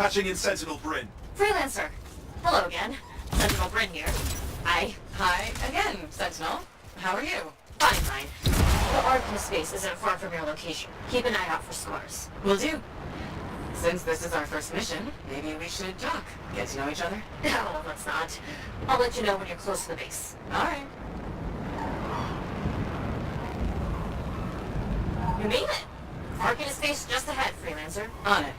Patching in Sentinel Bryn. Freelancer. Hello again. Sentinel Bryn here. Hi again, Sentinel. How are you? Fine. The Arkham space isn't far from your location. Keep an eye out for scars. Will do. Since this is our first mission, maybe we should talk. Get to know each other? No, let's not. I'll let you know when you're close to the base. Alright. You made it. Arkham space just ahead, Freelancer. On it.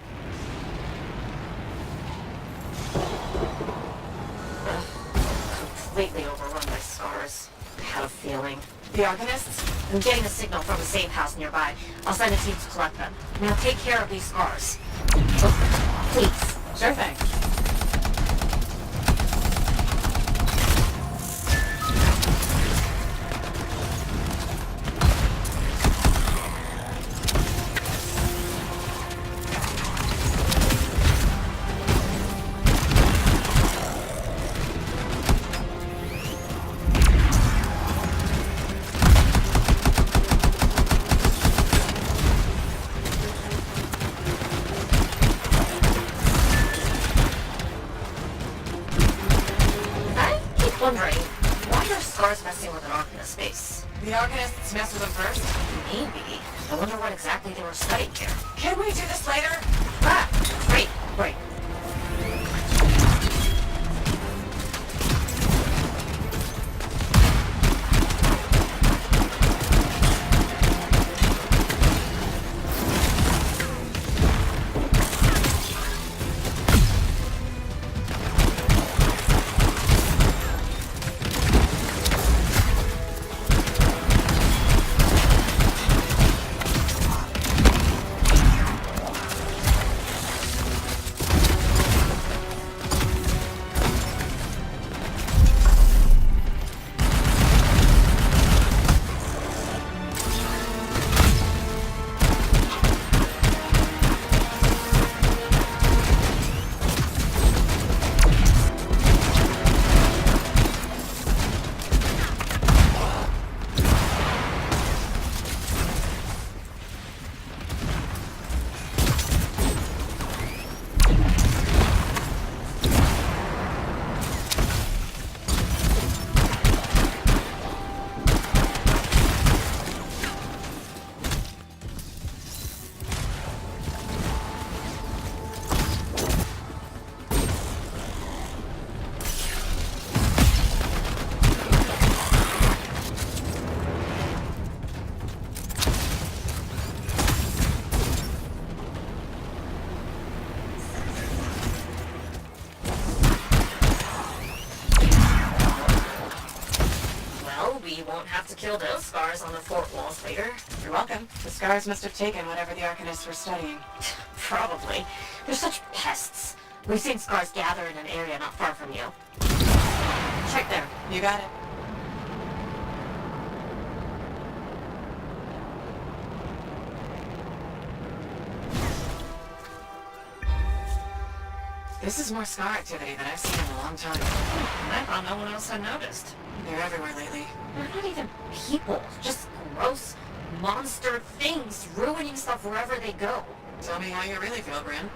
Completely overrun by scars. I had a feeling. The Arcanists? I'm getting a signal from a safe house nearby. I'll send a team to collect them. Now take care of these scars. Oh, please. Sure thing. Wondering, why are scars messing with an arc in a space? The Arcanists messed with them first? Maybe. I wonder what exactly they were studying here. Can we do this later? Great. We won't have to kill those scars on the fort walls later. You're welcome. The scars must have taken whatever the Arcanists were studying. Probably. They're such pests. We've seen scars gather in an area not far from you. Check there. You got it. This is more scar activity than I've seen in a long time. I thought no one else had noticed. They're everywhere lately. They're not even people. Just gross monster things ruining stuff wherever they go. Tell me how you really feel, Bryn.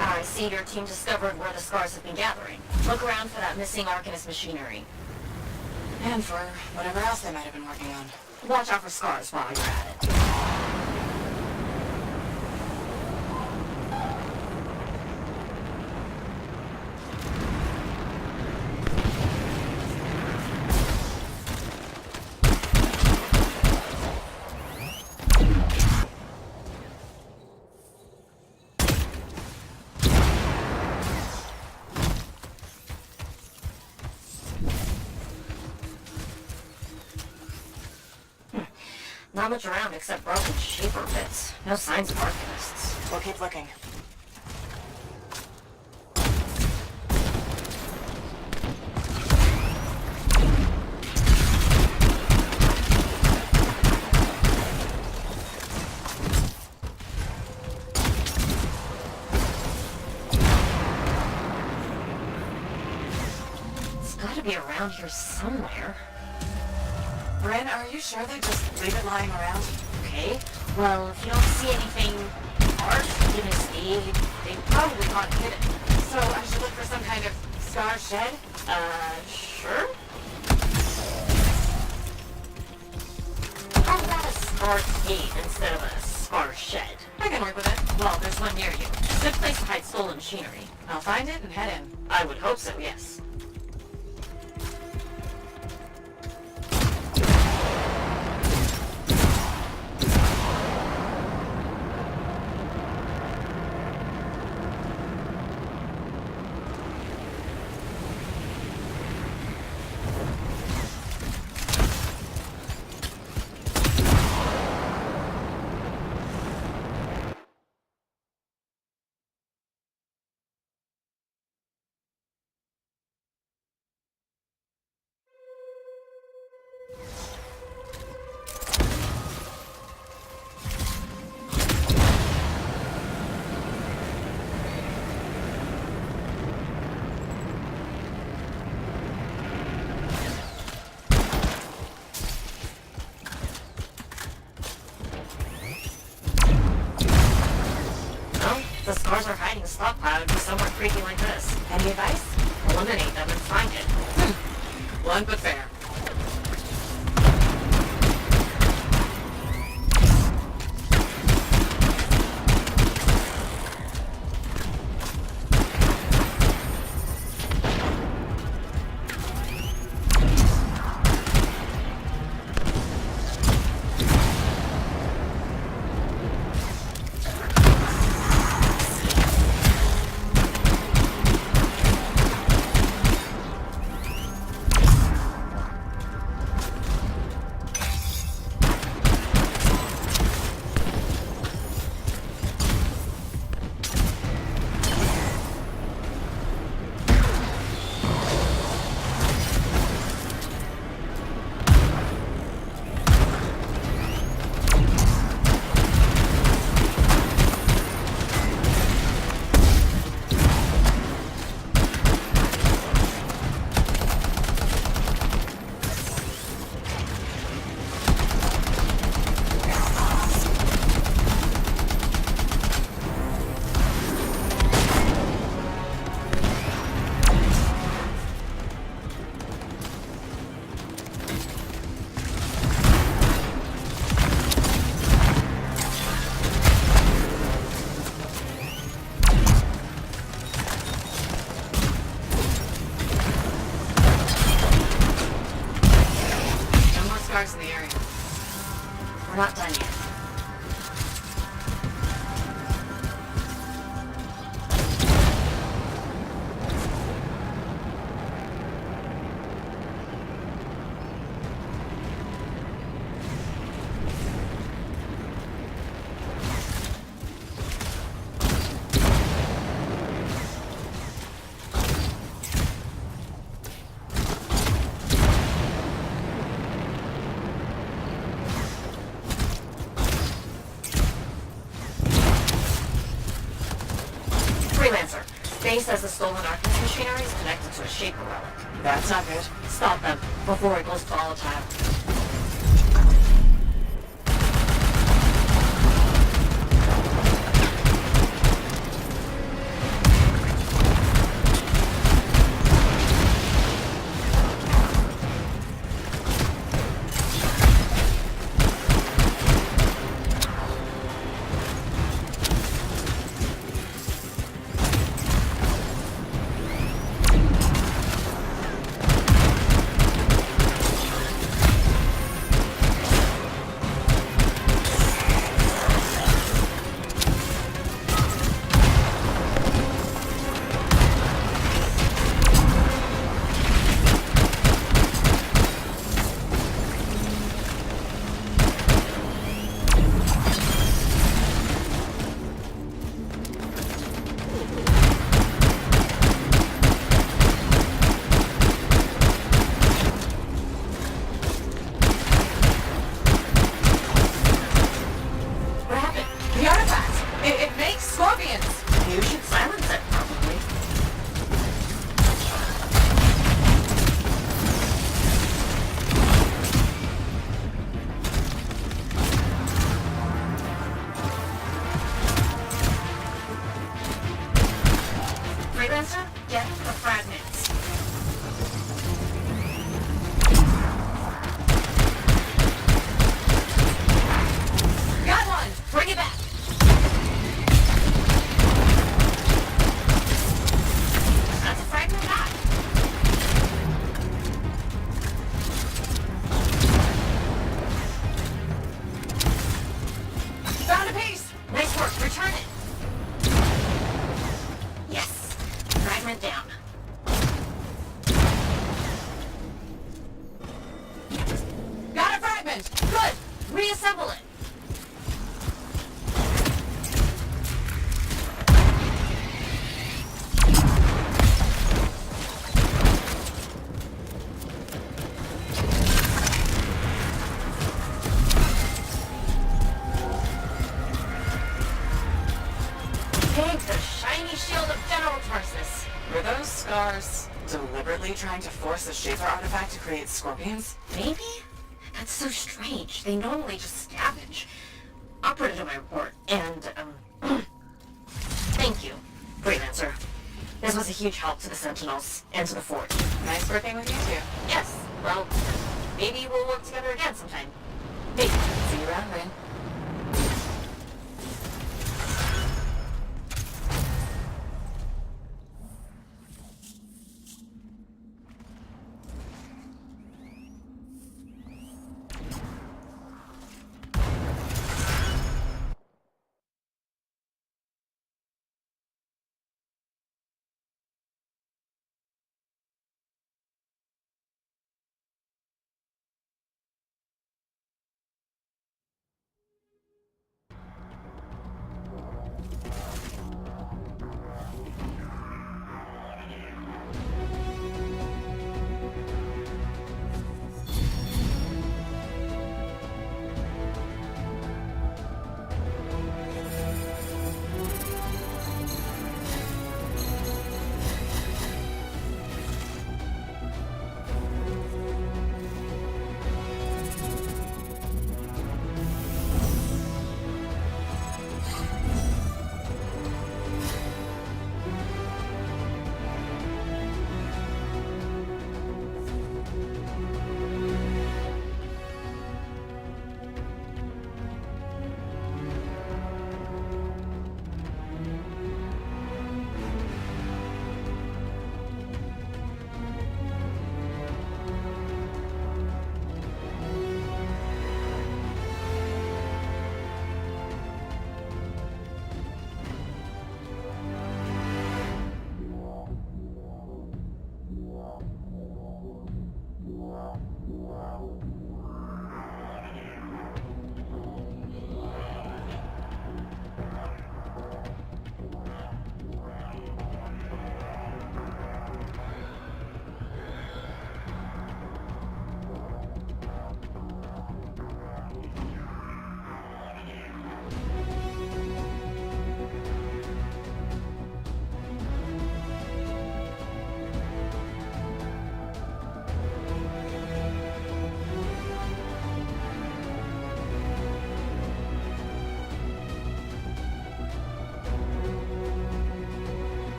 I see your team discovered where the scars have been gathering. Look around for that missing Arcanist machinery. And for whatever else they might have been working on. Watch out for scars while you're at it. Not much around except broken shaper bits. No signs of Arcanists. We'll keep looking. gotta be around here somewhere. Bryn, are you sure they just leave it lying around? Okay, well, if you don't see anything harsh, they probably got it hidden. So I should look for some kind of scar shed? Sure? How about a scar gate instead of a scar shed? I can work with it. Well, there's one near you. Good place to hide stolen machinery. I'll find it and head in. I would hope so, yes. The scars are hiding a stockpile would be somewhere creepy like this. Any advice? Eliminate them and find it. Blunt but fair. Scars in the area. We're not done yet. Freelancer. Faye says the stolen Arcus machinery is connected to a Shaper relic. That's not good. Stop them before it goes volatile. it down. Got a fragment! Good! Reassemble it! Take the shiny shield of General Tarsus. Were those scars deliberately trying to force the Schaefer artifact to create scorpions? Maybe? That's so strange. They normally just scavenge. I'll put it in my report. And, thank you, Freelancer. This was a huge help to the Sentinels and to the fort. Nice working with you two. Yes, well, maybe we'll work together again sometime. Maybe. See you around, Rain.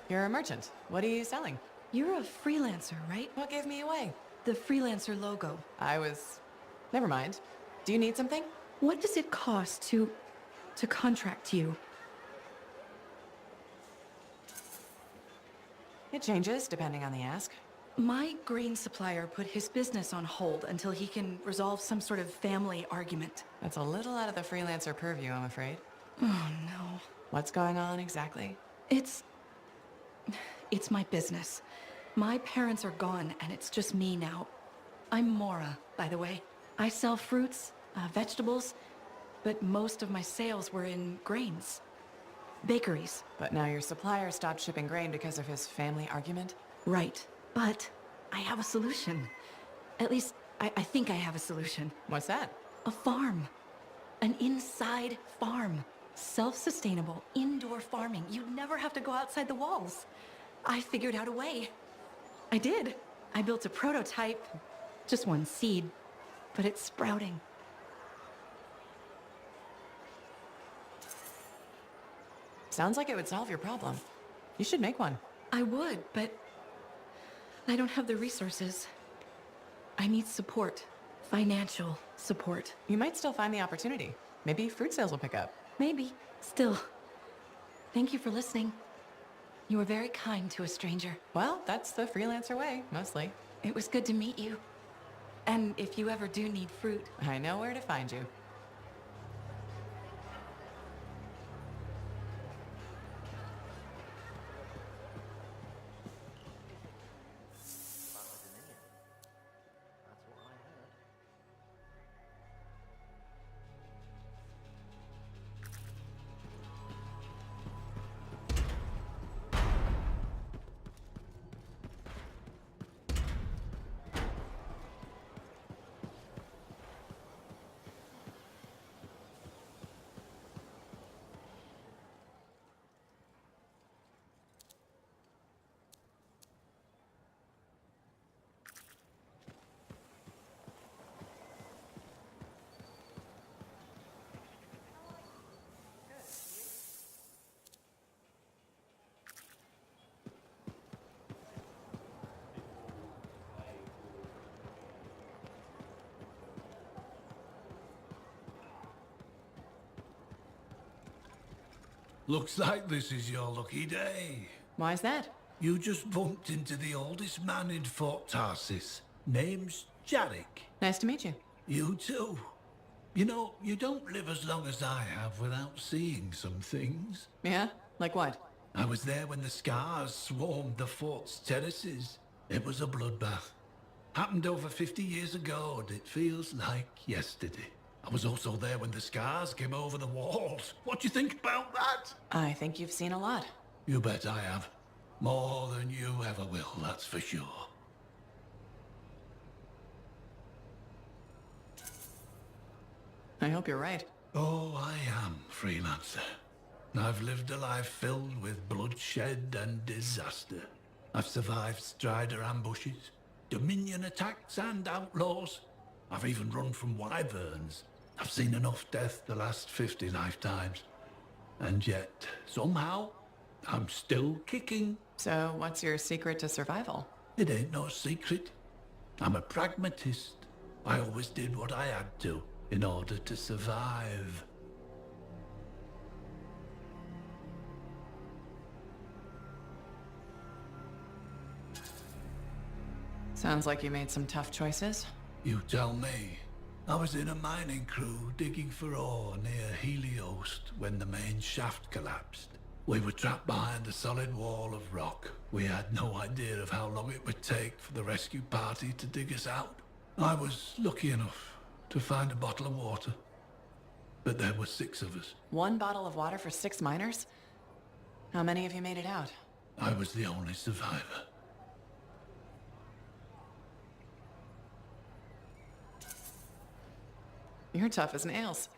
You're a merchant. What are you selling? You're a freelancer, right? What gave me away? The freelancer logo. Never mind. Do you need something? What does it cost to contract you? It changes depending on the ask. My grain supplier put his business on hold until he can resolve some sort of family argument. That's a little out of the freelancer purview, I'm afraid. Oh no. What's going on exactly? It's my business. My parents are gone and it's just me now. I'm Mora, by the way. I sell fruits, vegetables, but most of my sales were in grains. Bakeries. But now your supplier stopped shipping grain because of his family argument? Right. But I have a solution. At least, I think I have a solution. What's that? A farm. An inside farm. Self-sustainable, indoor farming. You'd never have to go outside the walls. I figured out a way. I did. I built a prototype. Just one seed. But it's sprouting. Sounds like it would solve your problem. You should make one. I would, but I don't have the resources. I need support. Financial support. You might still find the opportunity. Maybe fruit sales will pick up. Maybe. Still. Thank you for listening. You were very kind to a stranger. Well, that's the freelancer way, mostly. It was good to meet you. And if you ever do need fruit, I know where to find you. Looks like this is your lucky day. Why's that? You just bumped into the oldest man in Fort Tarsis. Name's Jarek. Nice to meet you. You too. You know, you don't live as long as I have without seeing some things. Yeah? Like what? I was there when the scars swarmed the fort's terraces. It was a bloodbath. Happened over 50 years ago, and it feels like yesterday. I was also there when the scars came over the walls. What do you think about that? I think you've seen a lot. You bet I have. More than you ever will, that's for sure. I hope you're right. Oh, I am, freelancer. I've lived a life filled with bloodshed and disaster. I've survived Strider ambushes, Dominion attacks and outlaws. I've even run from wyverns. I've seen enough death to last 50 lifetimes. And yet, somehow, I'm still kicking. So, what's your secret to survival? It ain't no secret. I'm a pragmatist. I always did what I had to in order to survive. Sounds like you made some tough choices. You tell me. I was in a mining crew digging for ore near Heliost when the main shaft collapsed. We were trapped behind a solid wall of rock. We had no idea of how long it would take for the rescue party to dig us out. I was lucky enough to find a bottle of water. But there were 6 of us. 1 bottle of water for 6 miners? How many of you made it out? I was the only survivor. You're tough as nails.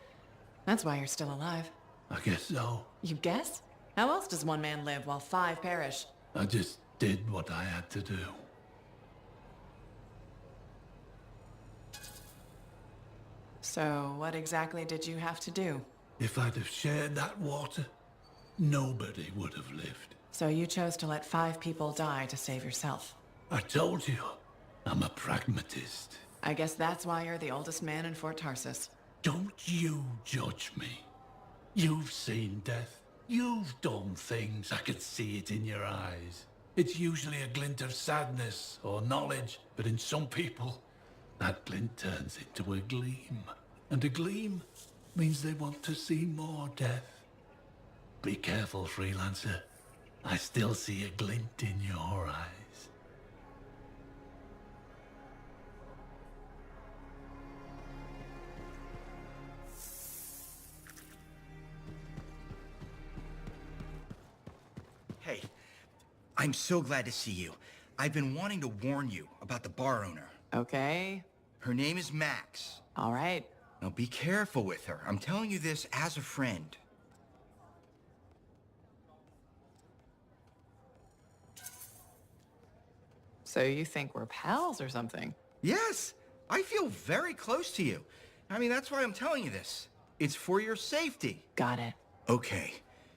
That's why you're still alive. I guess so. You guess? How else does 1 man live while 5 perish? I just did what I had to do. So, what exactly did you have to do? If I'd have shared that water, nobody would have lived. So you chose to let 5 people die to save yourself. I told you, I'm a pragmatist. I guess that's why you're the oldest man in Fort Tarsus. Don't you judge me. You've seen death. You've done things. I could see it in your eyes. It's usually a glint of sadness or knowledge, but in some people, that glint turns into a gleam. And a gleam means they want to see more death. Be careful, freelancer. I still see a glint in your eyes. Hey, I'm so glad to see you. I've been wanting to warn you about the bar owner. Okay. Her name is Max. All right. Now be careful with her. I'm telling you this as a friend. So you think we're pals or something? Yes, I feel very close to you. I mean, that's why I'm telling you this. It's for your safety. Got it. Okay,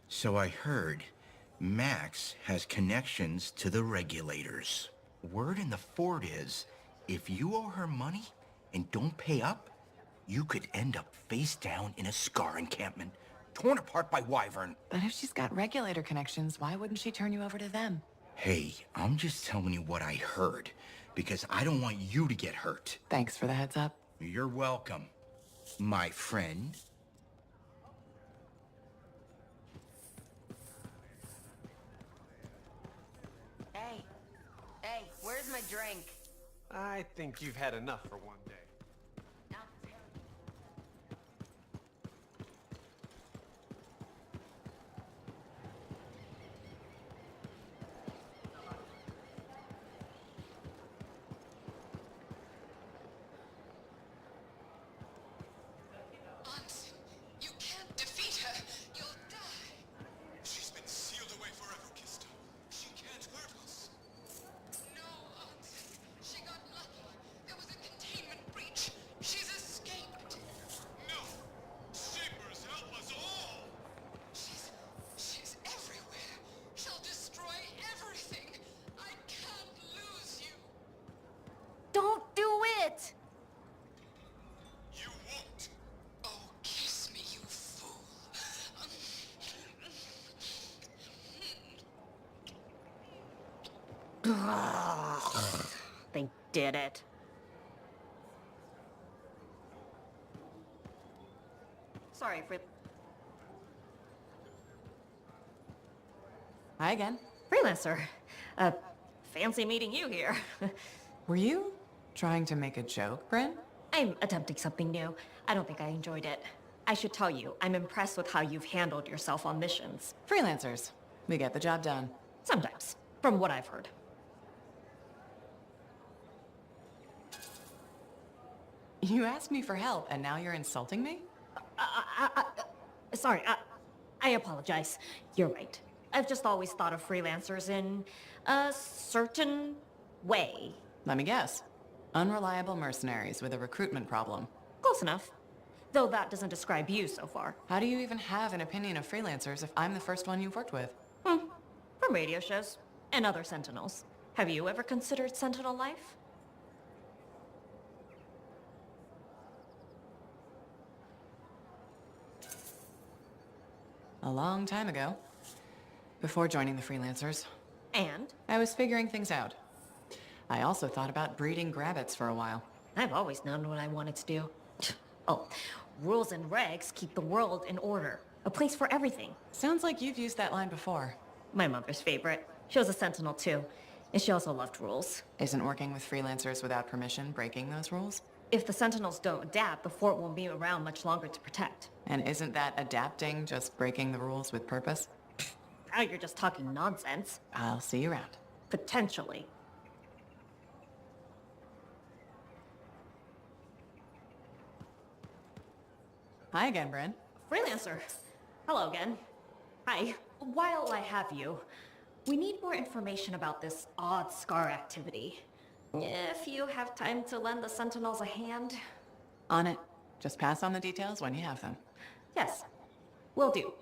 so I heard Max has connections to the regulators. Word in the fort is, if you owe her money and don't pay up, you could end up face down in a Scar encampment, torn apart by Wyvern. But if she's got regulator connections, why wouldn't she turn you over to them? Hey, I'm just telling you what I heard, because I don't want you to get hurt. Thanks for the heads up. You're welcome, my friend. Hey, where's my drink? I think you've had enough for one day. Anthem, you can't defeat her. You'll die. She's been sealed away forever, Kista. She can't hurt us. No, Anthem. She got lucky. There was a containment breach. She's escaped. No! Shapers, help us all! She's everywhere. She'll destroy everything. I can't lose you. Don't do it! You won't! Oh, kiss me, you fool. They did it. Sorry, Hi again. freelancer. Fancy meeting you here. Were you trying to make a joke, Bryn? I'm attempting something new. I don't think I enjoyed it. I should tell you, I'm impressed with how you've handled yourself on missions. Freelancers. We get the job done. Sometimes, from what I've heard. You asked me for help, and now you're insulting me? Sorry, I apologize. You're right. I've just always thought of freelancers in a certain way. Let me guess. Unreliable mercenaries with a recruitment problem. Close enough. Though that doesn't describe you so far. How do you even have an opinion of freelancers if I'm the first one you've worked with? From radio shows and other Sentinels. Have you ever considered Sentinel life? A long time ago. Before joining the freelancers. And I was figuring things out. I also thought about breeding grabbits for a while. I've always known what I wanted to do. Oh, rules and regs keep the world in order. A place for everything. Sounds like you've used that line before. My mother's favorite. She was a Sentinel too. And she also loved rules. Isn't working with freelancers without permission breaking those rules? If the Sentinels don't adapt, the fort won't be around much longer to protect. And isn't that adapting just breaking the rules with purpose? Now you're just talking nonsense. I'll see you around. Potentially. Hi again, Bryn. Freelancer. Hello again. Hi. While I have you, we need more information about this odd Scar activity. If you have time to lend the Sentinels a hand. On it. Just pass on the details when you have them. Yes, will do.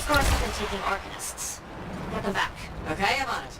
Scars have been taking Arcanists. Get them back. Okay, I'm on it.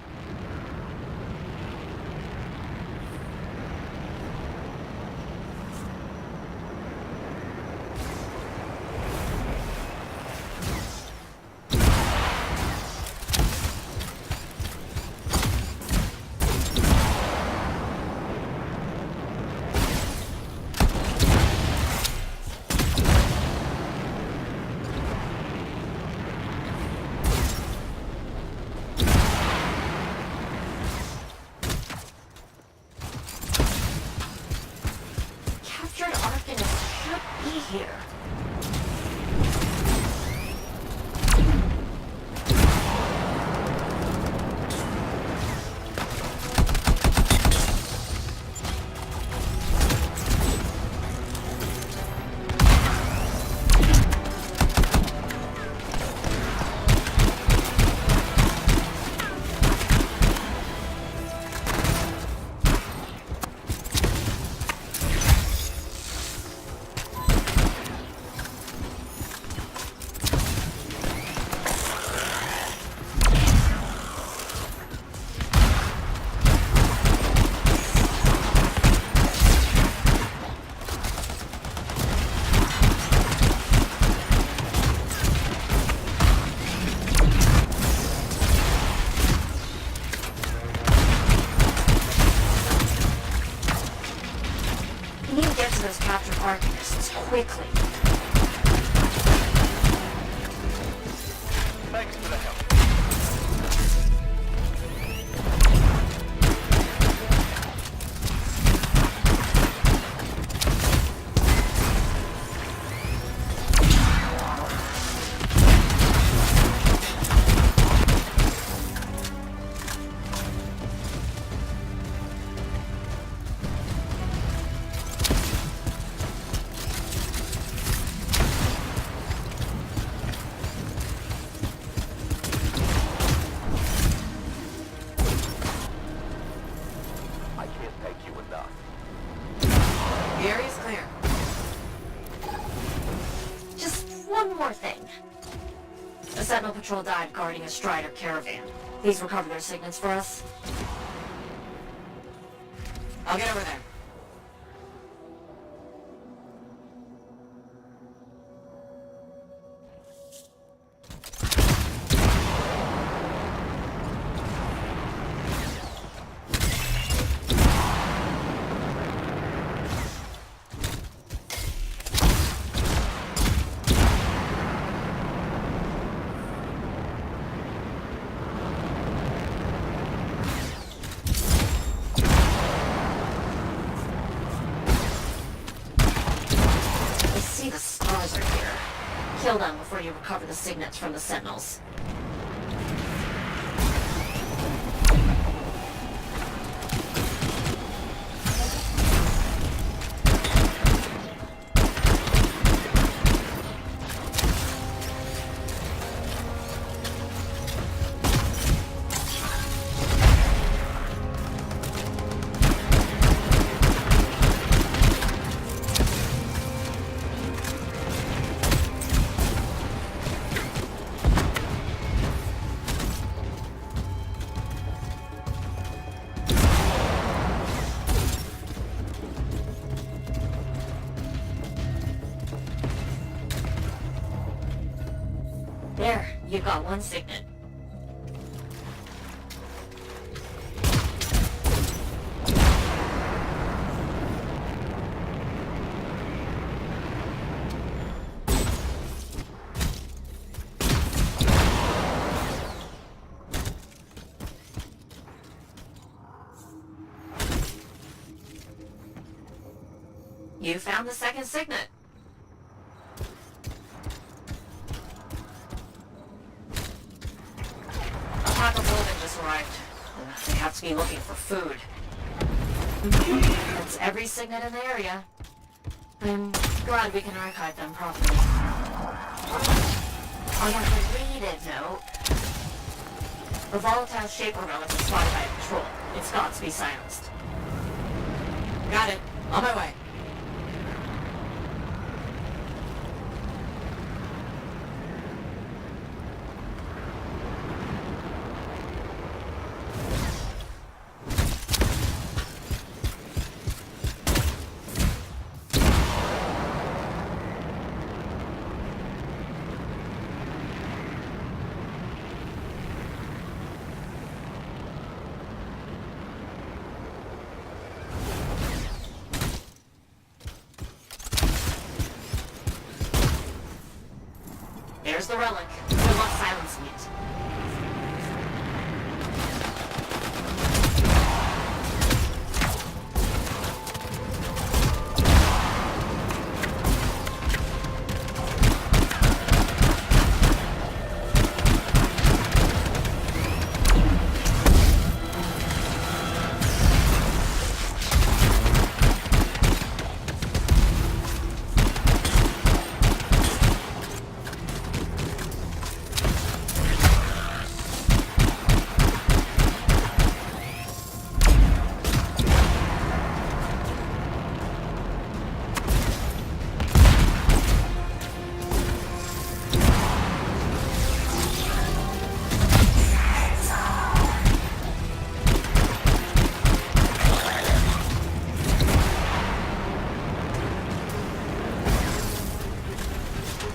Captured Arcanists should be here. We need to get to those captured Arcanists quickly. Thanks for the help. I can't thank you enough. The area's clear. Just one more thing. The Sentinel Patrol died guarding a Strider caravan. Please recover their signets for us. I'll get over there. I see the stars are here. Kill them before you recover the signets from the Sentinels. You've got one signet. You found the second signet. A pack of women just arrived. They have to be looking for food. That's every signet in the area. I'm glad we can archive them properly. On a related note, the volatile shaper relic is spotted by a patrol. It's got to be silenced. Got it. On my way. There's the relic. Good luck silencing it.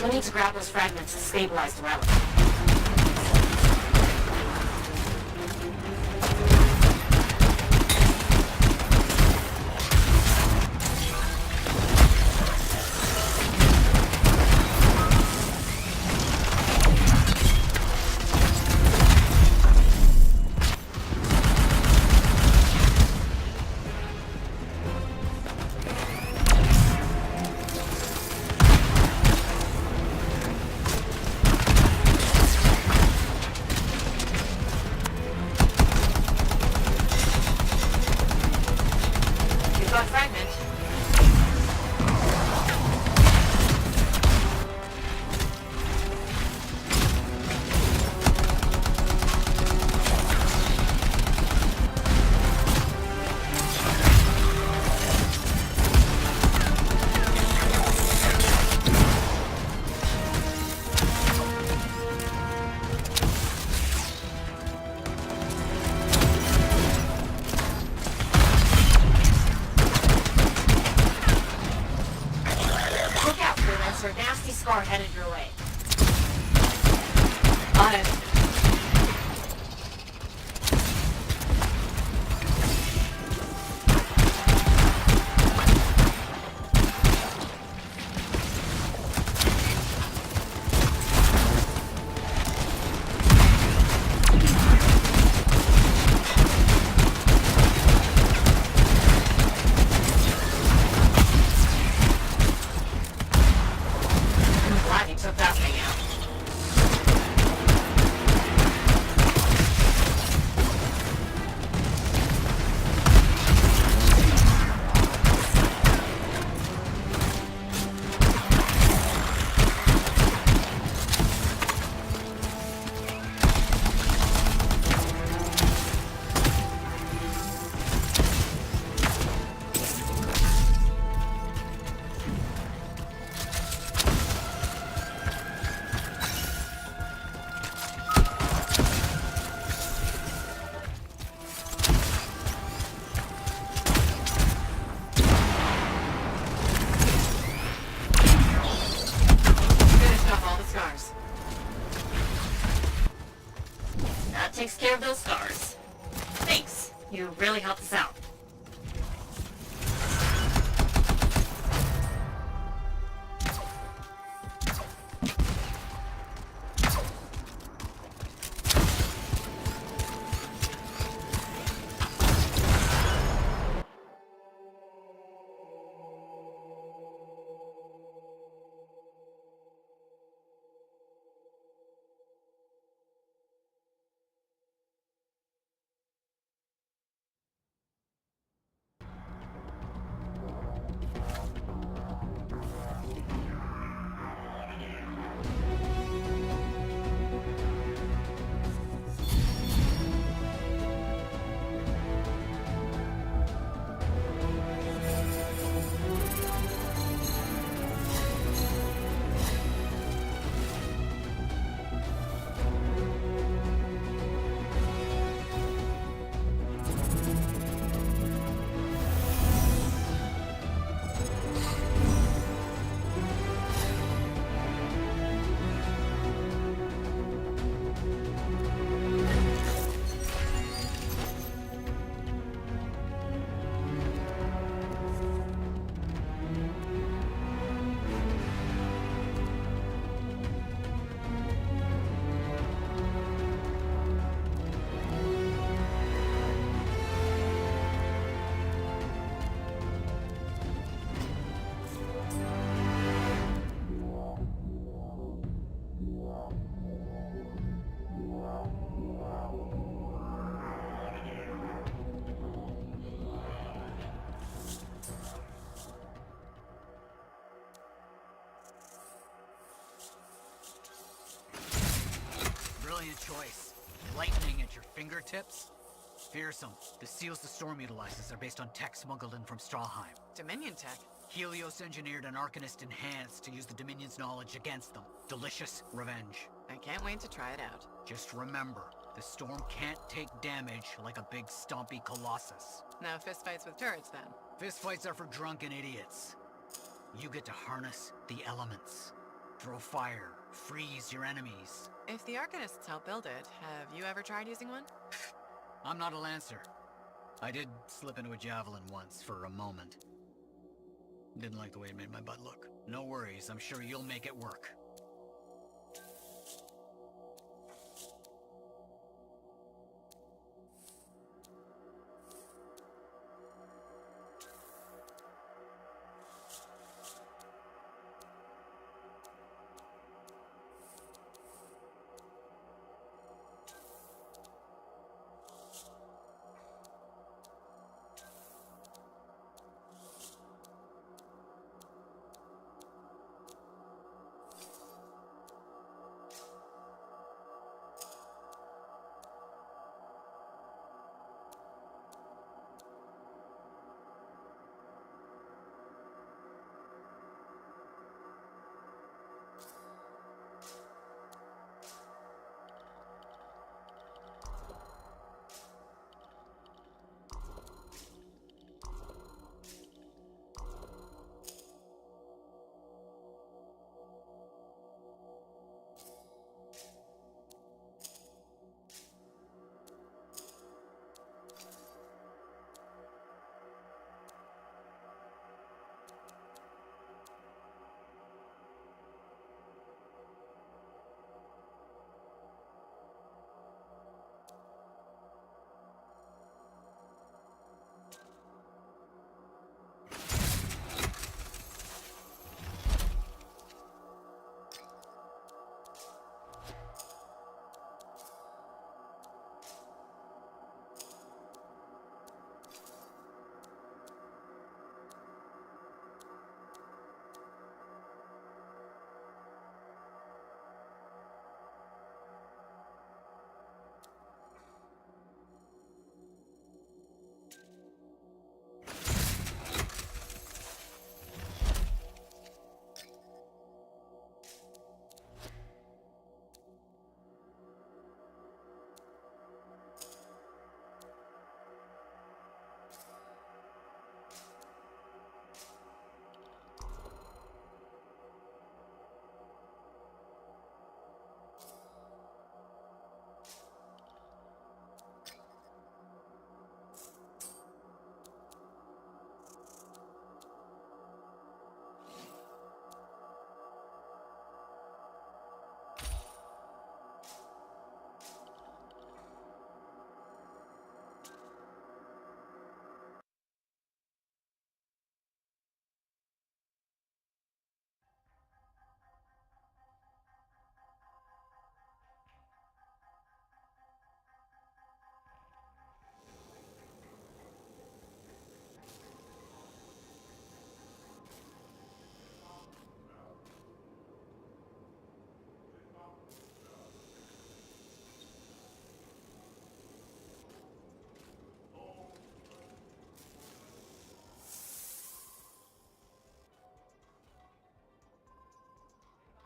We need to grab those fragments to stabilize the relic. Scar headed your way. On it. Glad you took that takes care of those scars. Thanks. You really helped us out. Brilliant choice. Lightning at your fingertips? Fearsome. The seals the storm utilizes are based on tech smuggled in from Strawheim. Dominion tech. Helios engineered an Arcanist enhanced to use the Dominion's knowledge against them. Delicious revenge. I can't wait to try it out. Just remember, the storm can't take damage like a big stompy colossus. No fistfights with turrets then. Fistfights are for drunken idiots. You get to harness the elements. Throw fire, freeze your enemies. If the Arcanists help build it, have you ever tried using one? I'm not a Lancer. I did slip into a Javelin once for a moment. Didn't like the way it made my butt look. No worries, I'm sure you'll make it work.